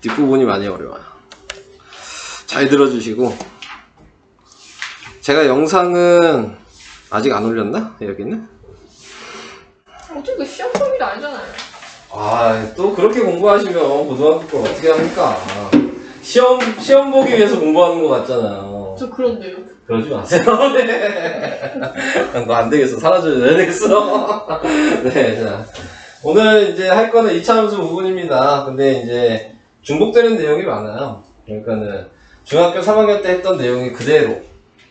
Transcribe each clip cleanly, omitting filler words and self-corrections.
뒷부분이 많이 어려워요. 잘 들어주시고, 제가 영상은 아직 안 올렸나? 여기는? 어차피 시험 범위도 아니잖아요. 아, 또 그렇게 공부하시면 고등학교 걸 어떻게 합니까? 시험 보기 위해서 공부하는 것 같잖아요. 저 그런데요. 그러지 마세요. 네. 너 안 되겠어. 사라져야 되겠어. 네, 자. 오늘 이제 할 거는 2차 함수 부분입니다. 근데 이제 중복되는 내용이 많아요. 그러니까는 중학교 3학년 때 했던 내용이 그대로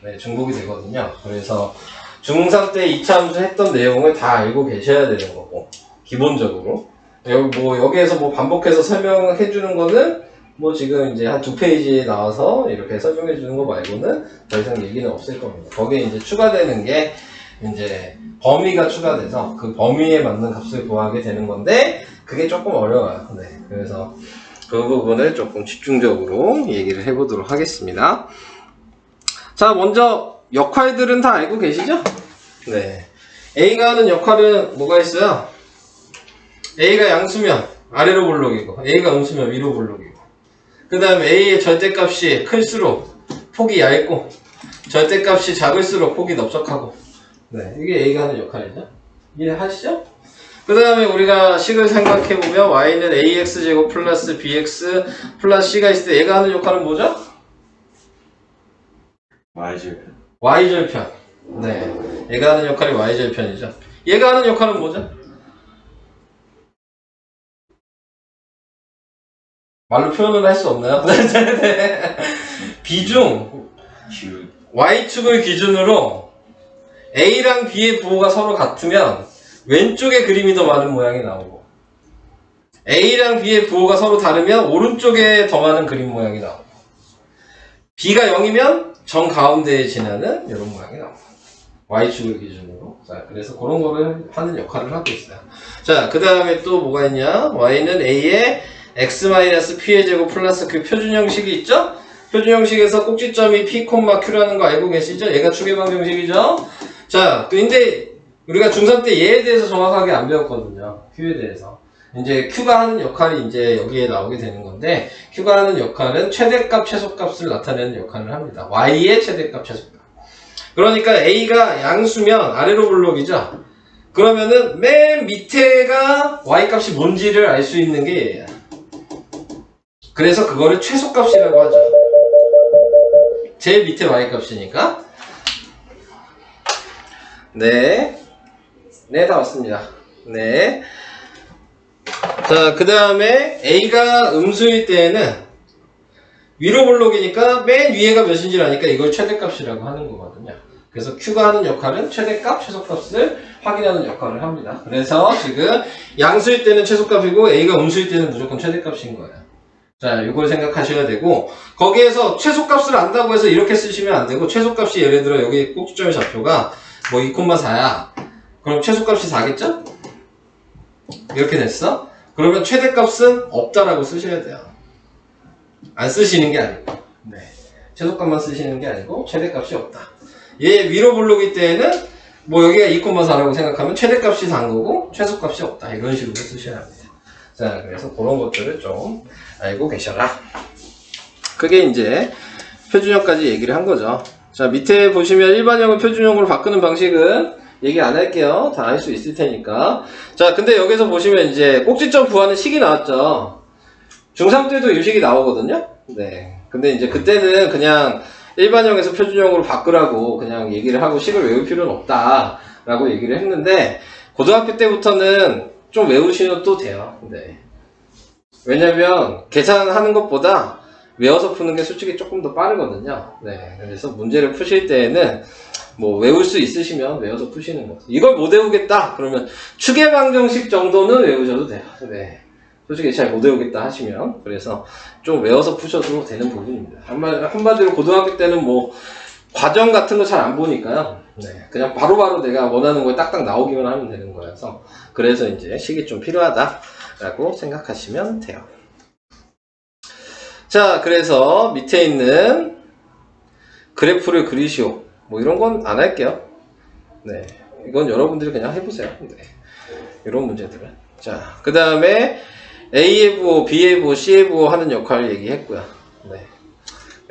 네, 중복이 되거든요. 그래서 중3 때 2차 함수 했던 내용을 다 알고 계셔야 되는 거고, 기본적으로. 여기에서 뭐 반복해서 설명해 주는 거는 뭐 지금 이제 한 2페이지에 나와서 이렇게 설명해 주는 거 말고는 더 이상 얘기는 없을 겁니다. 거기에 이제 추가되는 게 이제 범위가 추가돼서 그 범위에 맞는 값을 구하게 되는 건데, 그게 조금 어려워요. 네. 그래서 그 부분을 조금 집중적으로 얘기를 해보도록 하겠습니다. 자, 먼저 역할들은 다 알고 계시죠? 네. A가 하는 역할은 뭐가 있어요? A가 양수면 아래로 볼록이고, A가 음수면 위로 볼록이고, 그 다음에 A의 절대값이 클수록 폭이 얇고, 절대값이 작을수록 폭이 넓적하고, 네, 이게 A가 하는 역할이죠. 이해하시죠? 그 다음에 우리가 식을 생각해보면 Y는 AX제곱 플러스 BX 플러스 C가 있을 때 얘가 하는 역할은 뭐죠? Y절편. Y절편. 네, 얘가 하는 역할이 Y절편이죠. 얘가 하는 역할은 뭐죠? 말로 표현을 할 수 없나요? 비중, Y축을 기준으로 A랑 B의 부호가 서로 같으면 왼쪽에 그림이 더 많은 모양이 나오고, A랑 B의 부호가 서로 다르면 오른쪽에 더 많은 그림 모양이 나오고, B가 0이면 정 가운데에 지나는 이런 모양이 나옵니다. Y축을 기준으로. 자, 그래서 그런 거를 하는 역할을 하고 있어요. 자, 그 다음에 또 뭐가 있냐? Y는 A의 x-p의 제곱 플러스 그 표준 형식이 있죠? 표준 형식에서 꼭지점이 p, q라는 거 알고 계시죠? 얘가 추계방 정식이죠? 자, 근데 우리가 중3 때 얘에 대해서 정확하게 안 배웠거든요. q에 대해서. 이제 q가 하는 역할이 이제 여기에 나오게 되는 건데, q가 하는 역할은 최대값, 최소값을 나타내는 역할을 합니다. y의 최대값, 최소값. 그러니까 a가 양수면 아래로 볼록이죠? 그러면은 맨 밑에가 y값이 뭔지를 알 수 있는 게 얘예요. 그래서 그거를 최소값이라고 하죠. 제일 밑에 y값이니까. 네. 네, 다 왔습니다. 네. 자, 그 다음에 A가 음수일 때에는 위로 볼록이니까 맨 위에가 몇인지를 아니까 이걸 최대값이라고 하는 거거든요. 그래서 Q가 하는 역할은 최대값, 최소값을 확인하는 역할을 합니다. 그래서 지금 양수일 때는 최소값이고 A가 음수일 때는 무조건 최대값인 거예요. 자, 이걸 생각하셔야 되고, 거기에서 최소값을 안다고 해서 이렇게 쓰시면 안 되고, 최소값이 예를 들어 여기 꼭지점의 좌표가 뭐 2,4야. 그럼 최소값이 4겠죠? 이렇게 됐어? 그러면 최대값은 없다라고 쓰셔야 돼요. 안 쓰시는 게 아니고. 네. 최소값만 쓰시는 게 아니고, 최대값이 없다. 얘 위로 볼록일 때에는 뭐 여기가 2,4라고 생각하면 최대값이 4인 거고, 최소값이 없다. 이런 식으로 쓰셔야 합니다. 자, 그래서 그런 것들을 좀 알고 계셔라. 그게 이제 표준형까지 얘기를 한 거죠. 자, 밑에 보시면 일반형을 표준형으로 바꾸는 방식은 얘기 안 할게요. 다 알 수 있을 테니까. 자, 근데 여기서 보시면 이제 꼭지점 구하는 식이 나왔죠. 중3 때도 이 식이 나오거든요. 네. 근데 이제 그때는 그냥 일반형에서 표준형으로 바꾸라고 그냥 얘기를 하고 식을 외울 필요는 없다라고 얘기를 했는데, 고등학교 때부터는 좀 외우시면 돼요. 네. 왜냐면 계산하는 것보다 외워서 푸는 게 솔직히 조금 더 빠르거든요. 네. 그래서 문제를 푸실 때에는 뭐 외울 수 있으시면 외워서 푸시는 거죠. 이걸 못 외우겠다 그러면 추계방정식 정도는 외우셔도 돼요. 네. 솔직히 잘 못 외우겠다 하시면. 그래서 좀 외워서 푸셔도 되는 부분입니다. 한마디로 고등학교 때는 뭐 과정 같은 거 잘 안 보니까요. 네. 그냥 바로바로 내가 원하는 걸 딱딱 나오기만 하면 되는 거여서, 그래서 이제 식이 좀 필요하다라고 생각하시면 돼요. 자, 그래서 밑에 있는 그래프를 그리시오. 뭐 이런 건 안 할게요. 네. 이건 여러분들이 그냥 해보세요. 네. 이런 문제들은. 자, 그 다음에 A의 부호, B의 부호, C의 부호 하는 역할을 얘기했고요. 네.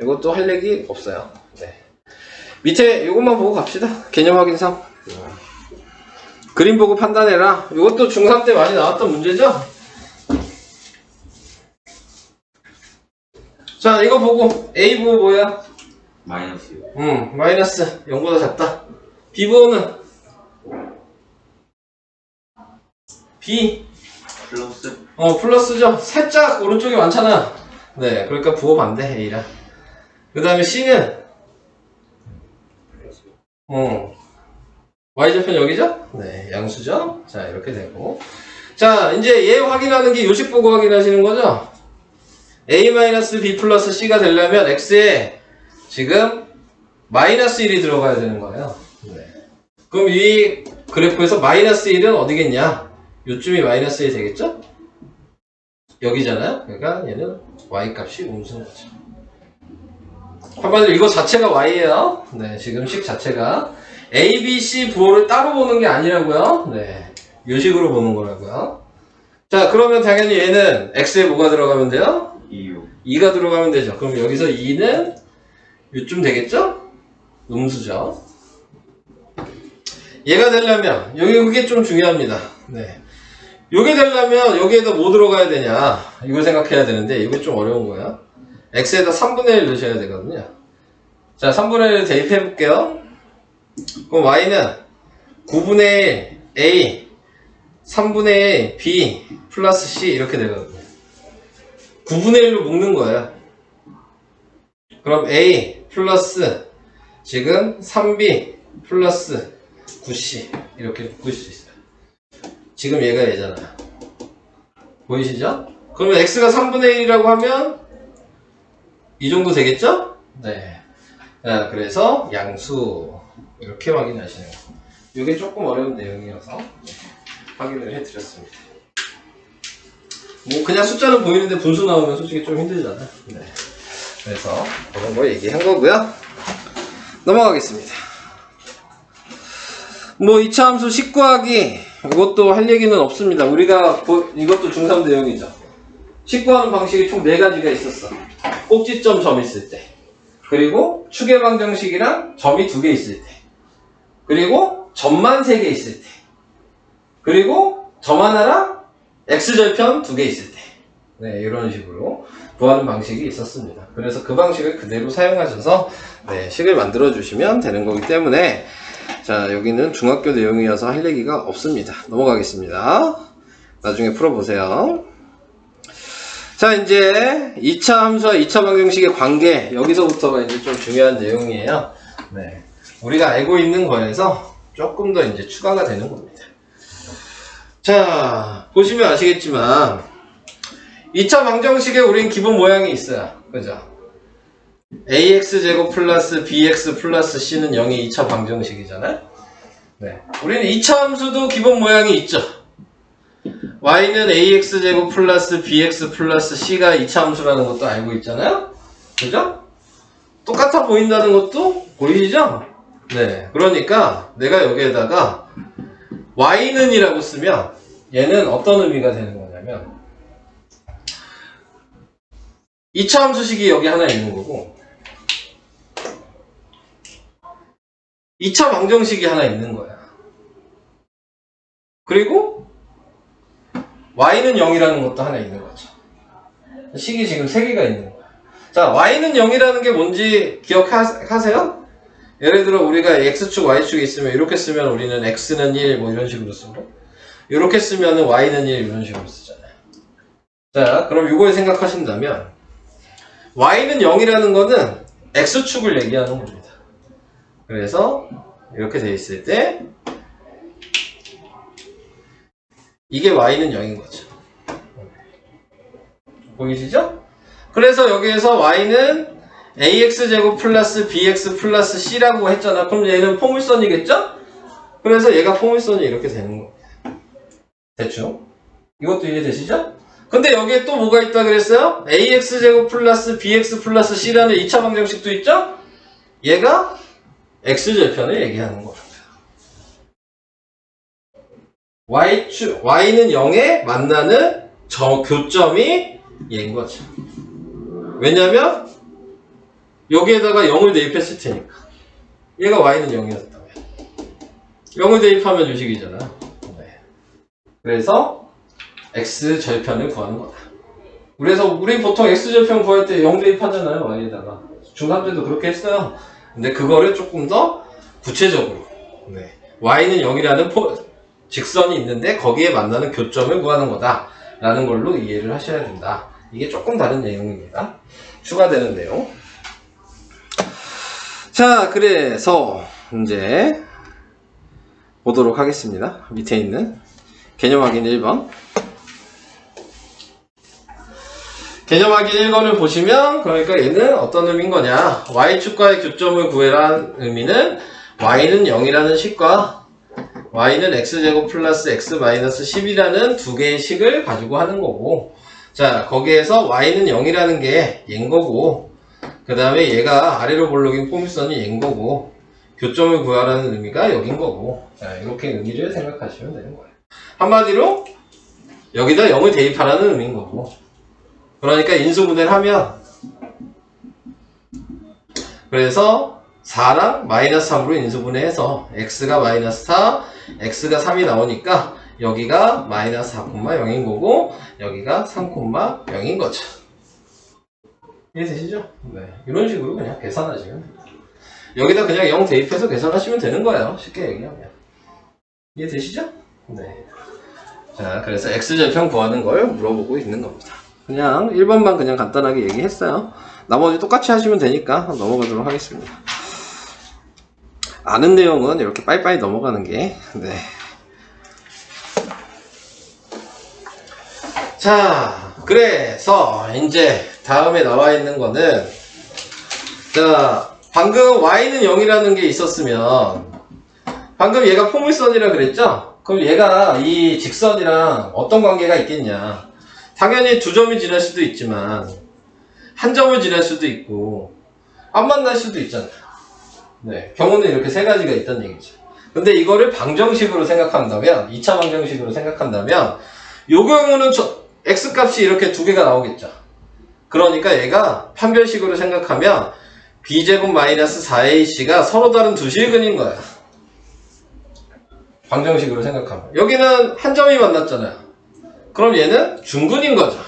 이것도 할 얘기 없어요. 네. 밑에 이것만 보고 갑시다. 개념 확인상. 그림 보고 판단해라. 이것도 중3 때 많이 나왔던 문제죠? 자, 이거 보고 A 부호 뭐야? 마이너스요. 마이너스 0보다 작다. B 부호는 B 플러스. 플러스죠. 살짝 오른쪽에 많잖아. 네, 그러니까 부호 반대 A랑. 그 다음에 C는 Y좌편 여기죠? 네, 양수죠? 자, 이렇게 되고. 자, 이제 얘 확인하는 게 요식 보고 확인하시는 거죠? A-B 플러스 C가 되려면 X에 지금 마이너스 1이 들어가야 되는 거예요. 네. 그럼 이 그래프에서 마이너스 1은 어디겠냐? 요쯤이 마이너스 1이 되겠죠? 여기잖아요? 그러니까 얘는 Y 값이 음수인 거죠. 한마디로 이거 자체가 Y예요. 네, 지금 식 자체가 A, B, C 부호를 따로 보는 게 아니라고요. 네, 요식으로 보는 거라고요. 자, 그러면 당연히 얘는 X에 뭐가 들어가면 돼요? 2요. 2가 들어가면 되죠. 그럼 여기서 2는 요쯤 되겠죠? 음수죠. 얘가 되려면 여기 그게 좀 중요합니다. 네. 요게 되려면 여기에다 뭐 들어가야 되냐 이걸 생각해야 되는데 이거 좀 어려운 거야. X에다 3분의 1 넣으셔야 되거든요. 자, 3분의 1 대입해 볼게요. 그럼 Y는 9분의 1 A 3분의 1 B 플러스 C 이렇게 되거든요. 9분의 1로 묶는 거예요. 그럼 A 플러스 지금 3B 플러스 9C 이렇게 묶을 수 있어요. 지금 얘가 얘잖아요. 보이시죠? 그러면 X가 3분의 1이라고 하면 이 정도 되겠죠? 네. 자, 그래서 양수 이렇게 확인하시는 거. 이게 조금 어려운 내용이어서 확인을 해드렸습니다. 뭐 그냥 숫자는 보이는데 분수 나오면 솔직히 좀 힘들잖아요. 네. 그래서 그런 거 얘기한 거고요. 넘어가겠습니다. 뭐 2차 함수 19하기 이것도 할 얘기는 없습니다. 우리가 이것도 중3 내용이죠. 19하는 방식이 총 4가지가 있었어. 꼭지점 점 있을 때, 그리고 축의 방정식이랑 점이 2개 있을 때, 그리고 점만 3개 있을 때, 그리고 점 하나랑 x절편 2개 있을 때. 네, 이런 식으로 구하는 방식이 있었습니다. 그래서 그 방식을 그대로 사용하셔서 네, 식을 만들어 주시면 되는 거기 때문에 자, 여기는 중학교 내용이어서 할 얘기가 없습니다. 넘어가겠습니다. 나중에 풀어보세요. 자, 이제 2차 함수와 2차 방정식의 관계, 여기서부터가 이제 좀 중요한 내용이에요. 네. 우리가 알고 있는 거에서 조금 더 이제 추가가 되는 겁니다. 자, 보시면 아시겠지만 2차 방정식에 우린 기본 모양이 있어요. 그죠? ax제곱 플러스 bx 플러스 c는 0이 2차 방정식이잖아요. 네. 우리는 2차 함수도 기본 모양이 있죠. y는 ax제곱 플러스 bx 플러스 c가 2차 함수라는 것도 알고 있잖아요. 그죠? 똑같아 보인다는 것도 보이시죠? 네. 그러니까 내가 여기에다가 y는 이라고 쓰면 얘는 어떤 의미가 되는 거냐면 2차 함수식이 여기 하나 있는 거고 2차 방정식이 하나 있는 거야. 그리고 y는 0이라는 것도 하나 있는 거죠. 식이 지금 3개가 있는 거야. 자, y는 0이라는 게 뭔지 기억하세요? 예를 들어 우리가 x축, y축이 있으면 이렇게 쓰면 우리는 x는 1 뭐 이런 식으로 쓰고 이렇게 쓰면 y는 1 이런 식으로 쓰잖아요. 자, 그럼 이걸 생각하신다면 y는 0이라는 거는 x축을 얘기하는 겁니다. 그래서 이렇게 돼 있을 때 이게 y는 0인 거죠. 보이시죠? 그래서 여기에서 y는 ax제곱 플러스 bx 플러스 c라고 했잖아. 그럼 얘는 포물선이겠죠? 그래서 얘가 포물선이 이렇게 되는 겁니다. 대충. 이것도 이해되시죠? 근데 여기에 또 뭐가 있다 그랬어요? ax제곱 플러스 bx 플러스 c라는 2차 방정식도 있죠? 얘가 x절편을 얘기하는 겁니다. y는 0에 만나는 저 교점이 얘인 거죠. 왜냐면 여기에다가 0을 대입했을 테니까. 얘가 y는 0이었다면 0을 대입하면 유식이잖아. 네. 그래서 x 절편을 구하는 거다. 그래서 우리 보통 x 절편 구할 때 0 대입하잖아요. y에다가. 중3 때도 그렇게 했어요. 근데 그거를 조금 더 구체적으로 네. y는 0이라는 직선이 있는데 거기에 만나는 교점을 구하는 거다 라는 걸로 이해를 하셔야 된다. 이게 조금 다른 내용입니다. 추가되는 내용. 자, 그래서 이제 보도록 하겠습니다. 밑에 있는 개념 확인 1번. 개념 확인 1번을 보시면 그러니까 얘는 어떤 의미인 거냐. y축과의 교점을 구해라는 의미는 y는 0이라는 식과 y는 x제곱 플러스 x 마이너스 10이라는 두 개의 식을 가지고 하는 거고, 자 거기에서 y는 0이라는 게 얘인 거고, 그 다음에 얘가 아래로 볼록인 포물선이 얘인 거고, 교점을 구하라는 의미가 여긴 거고, 자 이렇게 의미를 생각하시면 되는 거예요. 한마디로 여기다 0을 대입하라는 의미인 거고, 그러니까 인수분해를 하면 그래서 4랑 마이너스 3으로 인수분해해서 x가 마이너스 4, x가 3이 나오니까 여기가 마이너스 4,0인 거고 여기가 3,0인 거죠. 이해되시죠? 네. 이런 식으로 그냥 계산하시면 됩니다. 여기다 그냥 0 대입해서 계산하시면 되는 거예요. 쉽게 얘기하면. 이해되시죠? 네. 자, 그래서 x절편 구하는 걸 물어보고 있는 겁니다. 그냥 1번만 그냥 간단하게 얘기했어요. 나머지 똑같이 하시면 되니까 넘어가도록 하겠습니다. 아는 내용은 이렇게 빨리빨리 넘어가는 게, 네. 자, 그래서 이제 다음에 나와 있는 거는, 자, 방금 y는 0이라는 게 있었으면, 방금 얘가 포물선이라 그랬죠? 그럼 얘가 이 직선이랑 어떤 관계가 있겠냐? 당연히 두 점이 지날 수도 있지만, 한 점을 지날 수도 있고, 안 만날 수도 있잖아요. 네, 경우는 이렇게 세 가지가 있다는 얘기죠. 근데 이거를 방정식으로 생각한다면, 2차 방정식으로 생각한다면, 요 경우는 x값이 이렇게 두 개가 나오겠죠. 그러니까 얘가 판별식으로 생각하면, b제곱 마이너스 4ac가 서로 다른 두 실근인 거야. 방정식으로 생각하면. 여기는 한 점이 만났잖아요. 그럼 얘는 중근인 거죠.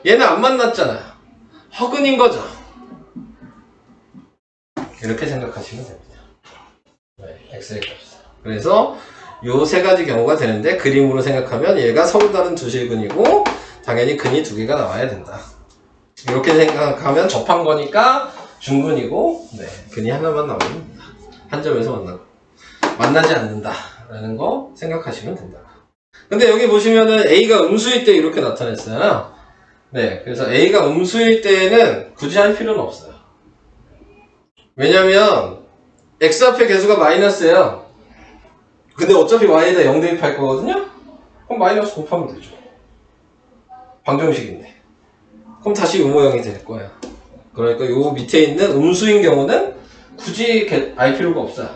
얘는 안 만났잖아요. 허근인 거죠. 이렇게 생각하시면 됩니다. 네, x의 값이다. 그래서 요 세 가지 경우가 되는데 그림으로 생각하면 얘가 서로 다른 두 실근이고 당연히 근이 두 개가 나와야 된다. 이렇게 생각하면 접한 거니까 중근이고, 네, 근이 하나만 나오면 됩니다. 한 점에서 만나지 않는다 라는 거 생각하시면 된다. 근데 여기 보시면은 a가 음수일 때 이렇게 나타냈어요. 네, 그래서 a가 음수일 때는 굳이 할 필요는 없어요. 왜냐면 x 앞에 개수가 마이너스예요. 근데 어차피 y에다 0 대입할 거거든요. 그럼 마이너스 곱하면 되죠. 방정식인데. 그럼 다시 음모형이 될 거예요. 그러니까 요 밑에 있는 음수인 경우는 굳이 알 필요가 없어요.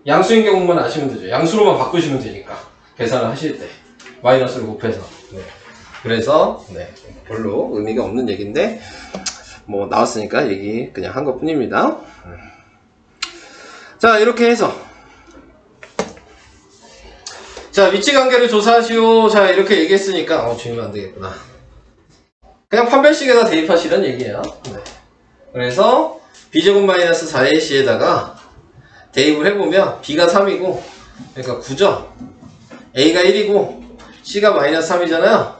양수인 경우만 아시면 되죠. 양수로만 바꾸시면 되니까 계산을 하실 때 마이너스를 곱해서. 네. 그래서 네, 별로 의미가 없는 얘기인데 뭐 나왔으니까 얘기 그냥 한 것 뿐입니다. 자, 이렇게 해서 자, 위치관계를 조사하시오. 자, 이렇게 얘기했으니까 주의면 안 되겠구나. 그냥 판별식에다 대입하시란 얘기예요. 네. 그래서 b제곱 마이너스 4ac에다가 대입을 해보면 b가 3이고 그러니까 9죠. a가 1이고 c가 마이너스 3이잖아요.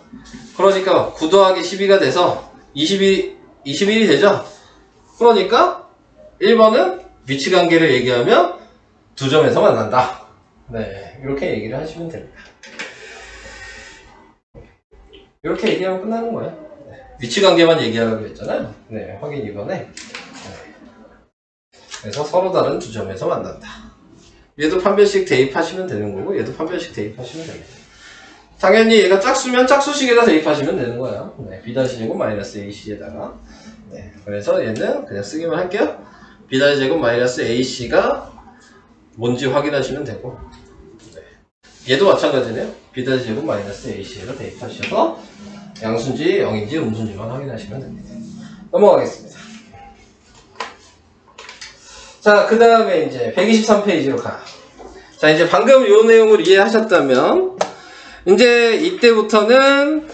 그러니까 9 더하기 12가 돼서 21이 되죠. 그러니까 1번은 위치관계를 얘기하면 두 점에서 만난다. 네, 이렇게 얘기를 하시면 됩니다. 이렇게 얘기하면 끝나는 거예요. 네. 위치관계만 얘기하라고 했잖아요. 네, 확인 2번에. 네. 그래서 서로 다른 두 점에서 만난다. 얘도 판별식 대입하시면 되는 거고 얘도 판별식 대입하시면 됩니다. 당연히 얘가 짝수면 짝수식에다 대입하시면 되는 거예요. 네, b-제곱 마이너스 ac에다가. 네, 그래서 얘는 그냥 쓰기만 할게요. b-제곱 마이너스 ac가 뭔지 확인하시면 되고, 네. 얘도 마찬가지네요. B-제곱 마이너스 AC를 대입하셔서 양수인지 0인지 음수인지만 확인하시면 됩니다. 넘어가겠습니다. 자, 그 다음에 이제 123페이지로 가요. 자, 이제 방금 요 내용을 이해하셨다면, 이제 이때부터는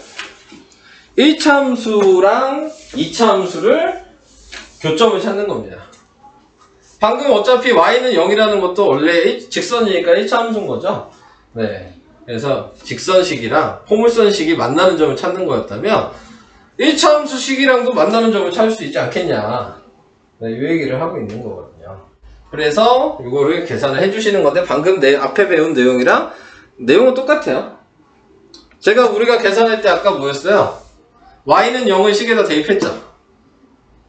1차 함수랑 2차 함수를 교점을 찾는 겁니다. 방금 어차피 y는 0이라는 것도 원래 직선이니까 1차 함수인 거죠. 네. 그래서 직선식이랑 포물선식이 만나는 점을 찾는 거였다면 1차 함수식이랑도 만나는 점을 찾을 수 있지 않겠냐. 네, 이 얘기를 하고 있는 거거든요. 그래서 이거를 계산을 해주시는 건데 방금 앞에 배운 내용이랑 내용은 똑같아요. 우리가 계산할 때 아까 뭐였어요? y는 0을 식에다 대입했죠.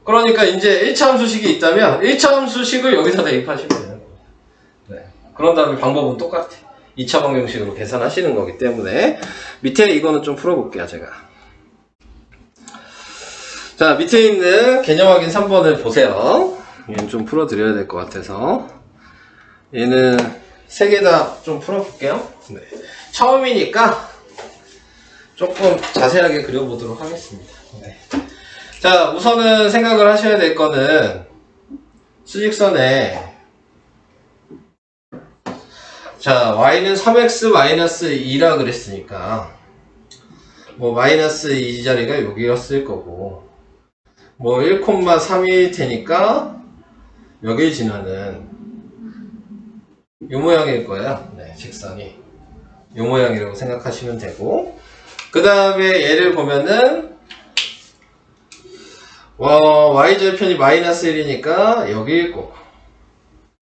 그러니까 이제 1차 함수식이 있다면 1차 함수식을 여기다 대입하시면 되는 거예요. 네. 그런 다음에 방법은 똑같아. 2차 방정식으로 계산하시는 거기 때문에 밑에 이거는 좀 풀어볼게요, 제가. 자, 밑에 있는 개념 확인 3번을 보세요. 얘는 좀 풀어드려야 될 것 같아서 얘는 3개 다 좀 풀어볼게요. 네. 처음이니까 조금 자세하게 그려보도록 하겠습니다. 네. 자, 우선은 생각을 하셔야 될 거는 수직선에 자, y는 3x-2라 그랬으니까 뭐 마이너스 2 자리가 여기였을 거고 뭐 1,3일 테니까 여길 지나는 요 모양일 거예요. 네, 직선이 요 모양이라고 생각하시면 되고 그 다음에 얘를 보면은 y절편이 마이너스 1이니까 여기일 거고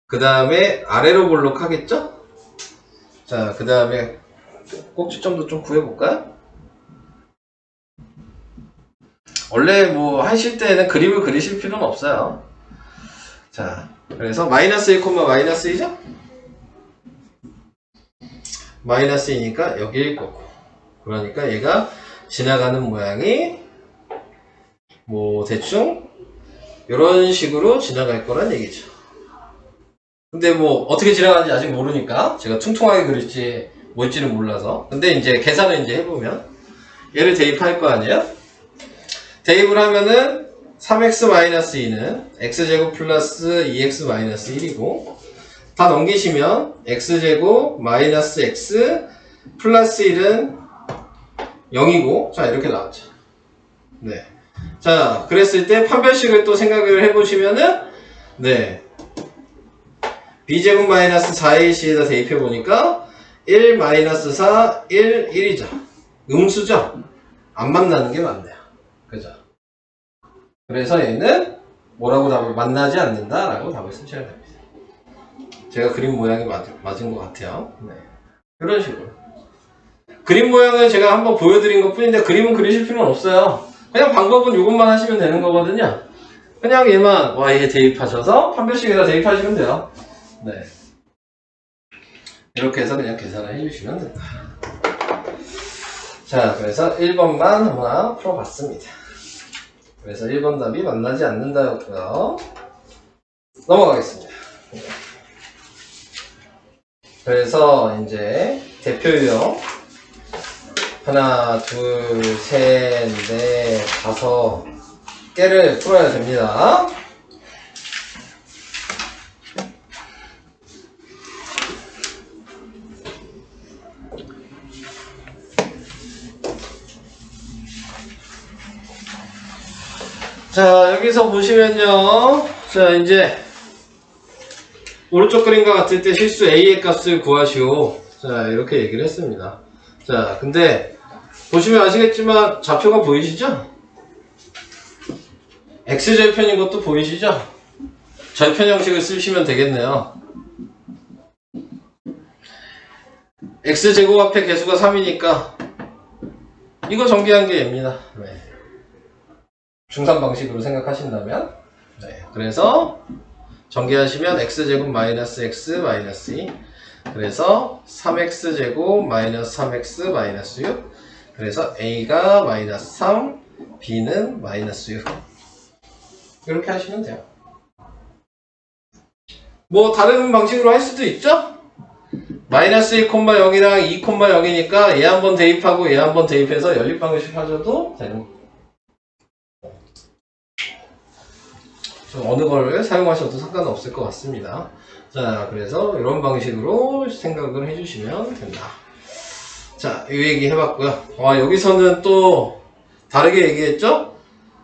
그 다음에 아래로 볼록하겠죠? 자, 그 다음에 꼭지점도 좀 구해볼까요? 원래 뭐 하실 때는 그림을 그리실 필요는 없어요. 자, 그래서 마이너스 1, 마이너스 2죠? 마이너스 2니까 여기일 거고 그러니까 얘가 지나가는 모양이 뭐 대충 이런 식으로 지나갈 거란 얘기죠. 근데 뭐 어떻게 지나가는지 아직 모르니까 제가 퉁퉁하게 그릴지 뭘지는 몰라서 근데 이제 계산을 이제 해보면 얘를 대입할 거 아니에요? 대입을 하면은 3x-2는 x제곱 플러스 2x-1이고 다 넘기시면 x제곱 마이너스 x 플러스 1은 0이고 자 이렇게 나왔죠. 네. 자 그랬을 때 판별식을 또 생각을 해보시면은 네 b제곱 마이너스 4ac에다 대입해보니까 1 마이너스 4 1 1이죠. 음수죠. 안 만나는 게 맞네요. 그죠? 그래서 얘는 뭐라고 답을 만나지 않는다 라고 답을 쓰셔야 됩니다. 제가 그림 모양이 맞은 것 같아요. 네. 이런 식으로 그림 모양은 제가 한번 보여드린 것 뿐인데 그림은 그리실 필요는 없어요. 그냥 방법은 이것만 하시면 되는 거거든요. 그냥 얘만 y에 대입하셔서 판별식에다 대입하시면 돼요. 네. 이렇게 해서 그냥 계산을 해주시면 된다. 자, 그래서 1번만 하나 풀어봤습니다. 그래서 1번 답이 만나지 않는다였고요. 넘어가겠습니다. 그래서 이제 대표 유형 하나, 둘, 셋, 넷, 5개를 풀어야 됩니다. 자, 여기서 보시면요. 자, 이제 오른쪽 그림과 같을 때 실수 a의 값을 구하시오. 자, 이렇게 얘기를 했습니다. 자, 근데 보시면 아시겠지만 좌표가 보이시죠? x절편인 것도 보이시죠? 절편 형식을 쓰시면 되겠네요. x제곱 앞에 개수가 3이니까 이거 전개한 게 얘입니다. 네. 중산 방식으로 생각하신다면 네. 그래서 전개하시면 x제곱 마이너스 x 마이너스 2 그래서 3x제곱 마이너스 3x 마이너스 6 그래서 a가 마이너스 3 b는 마이너스 6 이렇게 하시면 돼요. 뭐 다른 방식으로 할 수도 있죠? 마이너스 1,0이랑 2,0이니까 얘 한번 대입하고 얘 한번 대입해서 연립방정식 하셔도 되는 거예요. 어느 걸 사용하셔도 상관없을 것 같습니다. 자, 그래서 이런 방식으로 생각을 해주시면 된다. 자, 이 얘기 해봤고요. 여기서는 또 다르게 얘기했죠?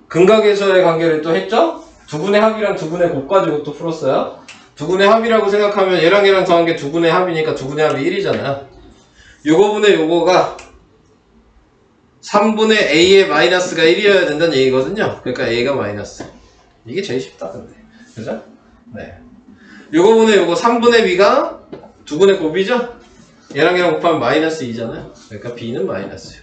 근각에서의 관계를 또 했죠? 두분의 합이랑 두분의 곱 가지고 또 풀었어요. 두분의 합이라고 생각하면 얘랑 얘랑 더한 게 두분의 합이니까 두분의 합이 1이잖아요. 요거분의 요거가 3분의 a의 마이너스가 1이어야 된다는 얘기거든요. 그러니까 a가 마이너스. 이게 제일 쉽다, 근데. 그죠? 네. 요거분의 요거 3분의 b가 두분의 곱이죠? 얘랑 얘랑 곱하면 마이너스 2잖아요. 그러니까 b는 마이너스요.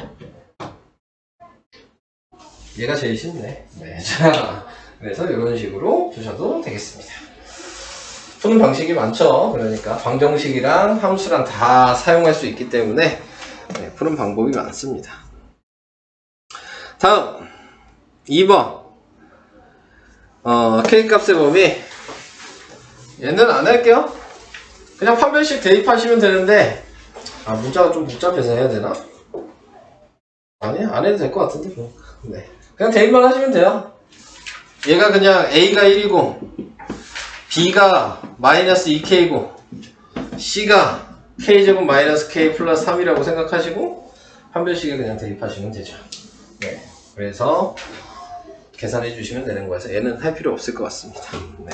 얘가 제일 쉽네. 네. 자, 그래서 이런 식으로 두셔도 되겠습니다. 푸는 방식이 많죠. 그러니까 방정식이랑 함수랑 다 사용할 수 있기 때문에 네, 푸는 방법이 많습니다. 다음 2번 K값의 범위. 얘는 안 할게요. 그냥 판별식 대입하시면 되는데 문자가 좀 복잡해서 해야 되나? 아니, 안 해도 될 것 같은데. 네. 그냥 대입만 하시면 돼요. 얘가 그냥 A가 1이고 B가 마이너스 2K고 C가 K제곱 마이너스 K 플러스 3이라고 생각하시고 판별식에 그냥 대입하시면 되죠. 네. 그래서 계산해 주시면 되는 거여서 얘는 할 필요 없을 것 같습니다. 네.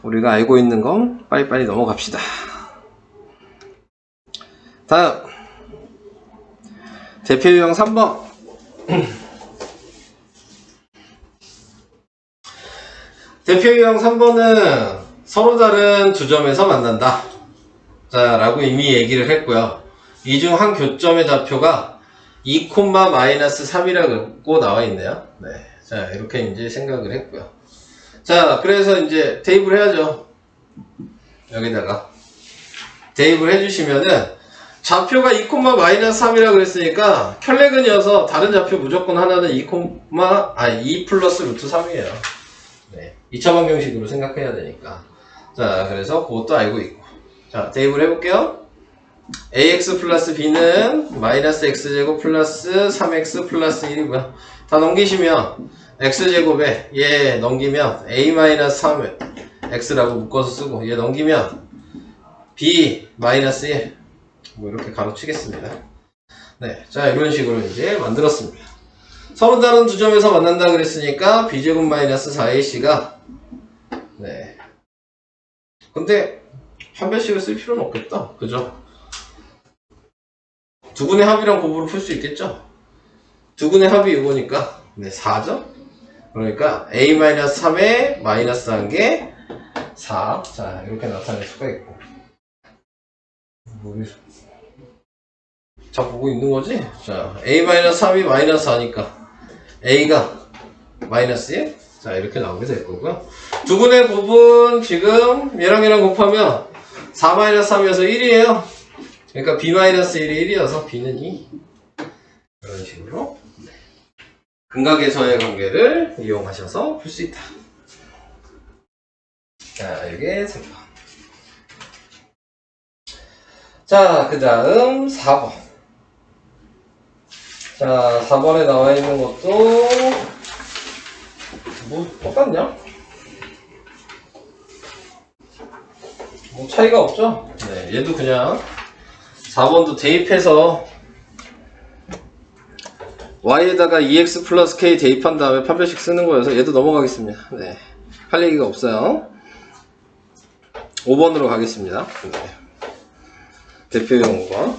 우리가 알고 있는 건 빨리빨리 넘어갑시다. 다음 대표 유형 3번 대표 유형 3번은 서로 다른 두 점에서 만난다. 자, 라고 이미 얘기를 했고요. 이 중 한 교점의 좌표가 2, 마이너스 3이라고 나와 있네요. 네. 자, 이렇게 이제 생각을 했고요. 자, 그래서 이제 대입을 해야죠. 여기다가. 대입을 해주시면은, 좌표가 2, 마이너스 3이라고 그랬으니까, 켤레근이어서 다른 좌표 무조건 하나는 2 플러스 루트 3이에요. 네. 2차 방정식으로 생각해야 되니까. 자, 그래서 그것도 알고 있고. 자, 대입을 해볼게요. ax 플러스 b는 마이너스 x제곱 플러스 3x 플러스 1이고요. 다 넘기시면 x제곱에 얘 넘기면 a 마이너스 3을 x라고 묶어서 쓰고 얘 넘기면 b 마이너스 1 뭐 이렇게 가로치겠습니다. 네, 자 이런 식으로 이제 만들었습니다. 서로 다른 두 점에서 만난다 그랬으니까 b제곱 마이너스 4ac가 네. 근데 판별식을 쓸 필요는 없겠다. 그죠? 두분의 합이랑 곱으로 풀 수 있겠죠? 두분의 합이 이거니까 네, 4죠? 그러니까 a-3에 마이너스 한 게 4. 자, 이렇게 나타낼 수가 있고. 자, 보고 있는 거지? 자, a-3이 마이너스 4니까 a가 마이너스 1? 자, 이렇게 나오게 될 거고요. 두분의 곱은 지금 얘랑 얘랑 곱하면 4-3이어서 1이에요. 그러니까 b-1이 1이어서 b는 2. 이런 식으로 근각에서의 관계를 이용하셔서 풀 수 있다. 자, 이게 3번. 자, 그 다음 4번. 자, 4번에 나와 있는 것도 뭐 똑같냐? 뭐 차이가 없죠? 네, 얘도 그냥 4번도 대입해서 y에다가 2x 플러스 k 대입한 다음에 판별식 쓰는 거여서 얘도 넘어가겠습니다. 네, 할 얘기가 없어요. 5번으로 가겠습니다. 네. 대표용 5번.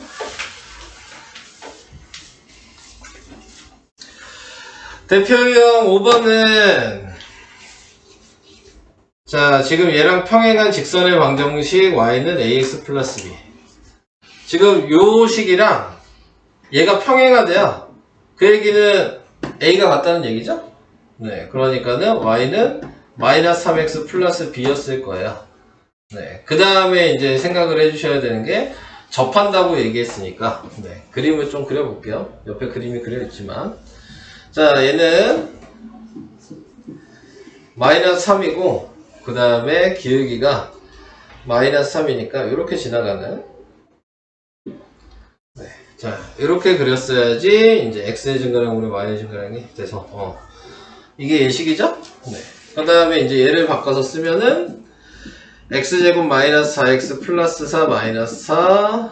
대표용 5번은 자, 지금 얘랑 평행한 직선의 방정식 y는 ax 플러스 b. 지금 요 식이랑 얘가 평행하대요. 그 얘기는 a가 같다는 얘기죠? 네, 그러니까는 y는 마이너스 3x 플러스 b였을 거예요. 네, 그 다음에 이제 생각을 해주셔야 되는 게 접한다고 얘기했으니까 네, 그림을 좀 그려볼게요. 옆에 그림이 그려있지만 자, 얘는 마이너스 3이고 그 다음에 기울기가 마이너스 3이니까 이렇게 지나가는. 네. 자, 이렇게 그렸어야지 이제 x의 증가량분의 y의 증가량이 돼서 이게 예식이죠? 네. 그 다음에 이제 얘를 바꿔서 쓰면은 x제곱 마이너스 4x 플러스 4 마이너스 4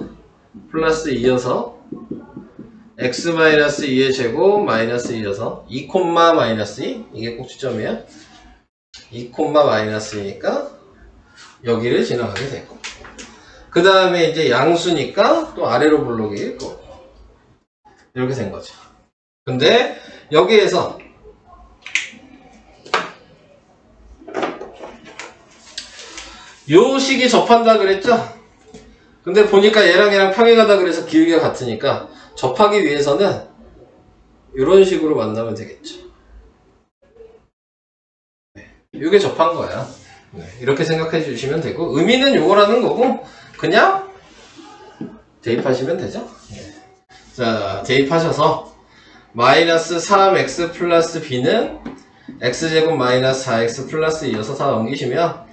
플러스 2여서 x 마이너스 2의 제곱 마이너스 2여서 2 마이너스 2 이게 꼭지점이에요. 2 마이너스 2니까 여기를 지나가게 되고, 그 다음에 이제 양수니까 또 아래로 블록일 거고, 이렇게 된 거죠. 근데 여기에서 요 식이 접한다 그랬죠? 근데 보니까 얘랑 평행하다 그래서 길이가 같으니까 접하기 위해서는 이런 식으로 만나면 되겠죠. 네, 이게 접한 거야. 네, 이렇게 생각해 주시면 되고, 의미는 요거라는 거고 그냥 대입하시면 되죠. 네. 자, 대입하셔서 마이너스 3x 플러스 b는 x제곱 마이너스 4x 플러스 2여서 다 넘기시면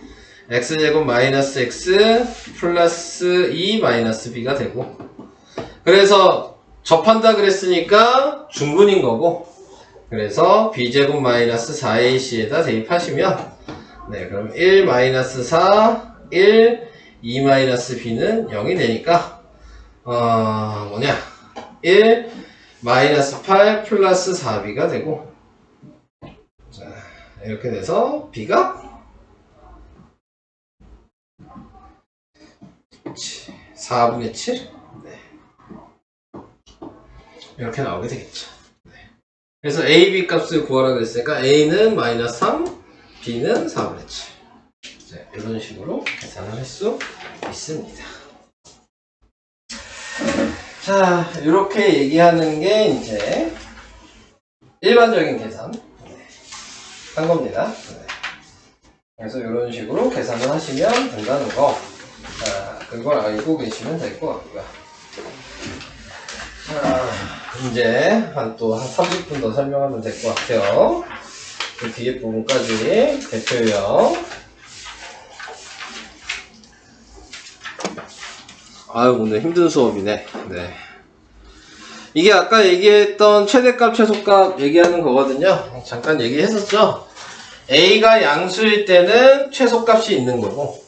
x제곱 마이너스 x 플러스 2 마이너스 b가 되고, 그래서 접한다 그랬으니까 중분인 거고, 그래서 b제곱 마이너스 4ac에다 대입하시면, 네, 그럼 1 마이너스 4 1 2 마이너스 b는 0이 되니까 1 마이너스 8 플러스 4b가 되고, 자, 이렇게 돼서 b가 4분의 7? 네. 이렇게 나오게 되겠죠. 네. 그래서 a, b 값을 구하라 그랬으니까 a는 마이너스 3, b는 4분의 7. 네, 이런 식으로 계산을 할 수 있습니다. 자, 이렇게 얘기하는 게 이제 일반적인 계산 한 겁니다. 네. 그래서 이런 식으로 계산을 하시면 된다는 거, 자, 그걸 알고 계시면 될 것 같고요. 자, 이제 한 30분 더 설명하면 될 것 같아요. 그 뒤에 부분까지 대표형. 아유, 오늘 힘든 수업이네. 네. 이게 아까 얘기했던 최대값, 최소값 얘기하는 거거든요. 잠깐 얘기했었죠? A가 양수일 때는 최소값이 있는 거고,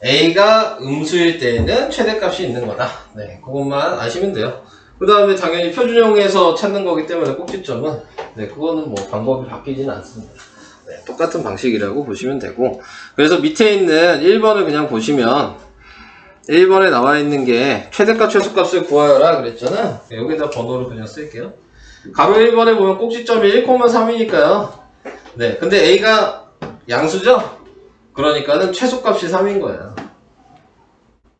A가 음수일 때는 최대값이 있는 거다. 네, 그것만 아시면 돼요. 그 다음에 당연히 표준형에서 찾는 거기 때문에 꼭지점은, 네, 그거는 뭐 방법이 바뀌지는 않습니다. 네, 똑같은 방식이라고 보시면 되고, 그래서 밑에 있는 1번을 그냥 보시면 1번에 나와 있는 게 최대값, 최소값을 구하여라 그랬잖아. 네, 여기다 번호를 그냥 쓸게요. 가로 1번에 보면 꼭지점이 1,3이니까요. 네, 근데 A가 양수죠? 그러니까는 최소값이 3인 거예요.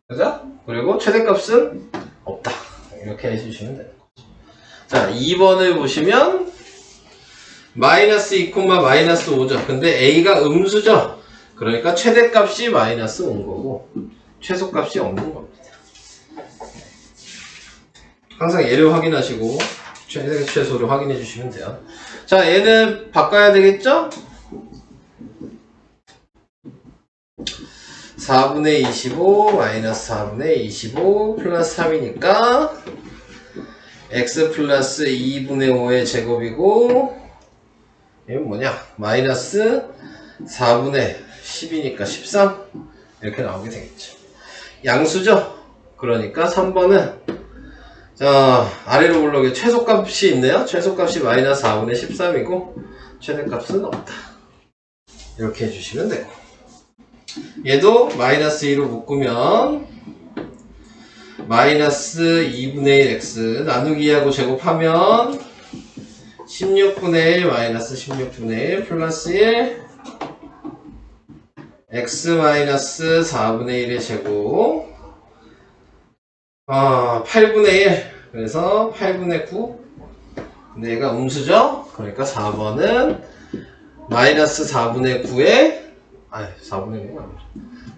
그죠? 그리고 최대값은 없다. 이렇게 해주시면 되는 거죠. 자, 2번을 보시면 마이너스 2, 마이너스 5죠. 근데 A가 음수죠? 그러니까 최대값이 마이너스 5인 거고 최소값이 없는 겁니다. 항상 얘를 확인하시고 최대, 최소를 확인해 주시면 돼요. 자, 얘는 바꿔야 되겠죠? 4분의 25 마이너스 4분의 25 플러스 3이니까 x 플러스 2분의 5의 제곱이고, 이건 뭐냐? 마이너스 4분의 10이니까 13 이렇게 나오게 되겠죠. 양수죠? 그러니까 3번은 자, 아래로 올라오게 최소값이 있네요. 최소값이 마이너스 4분의 13이고 최대값은 없다. 이렇게 해주시면 되고, 얘도 마이너스 2로 묶으면 마이너스 2분의 1 x 나누기하고 제곱하면 16분의 1 마이너스 16분의 1 플러스 1 x 마이너스 4분의 1의 제곱 8분의 1 그래서 8분의 9 근데 얘가 음수죠? 그러니까 4번은 마이너스 4분의 9에 4분의 9가 아니죠.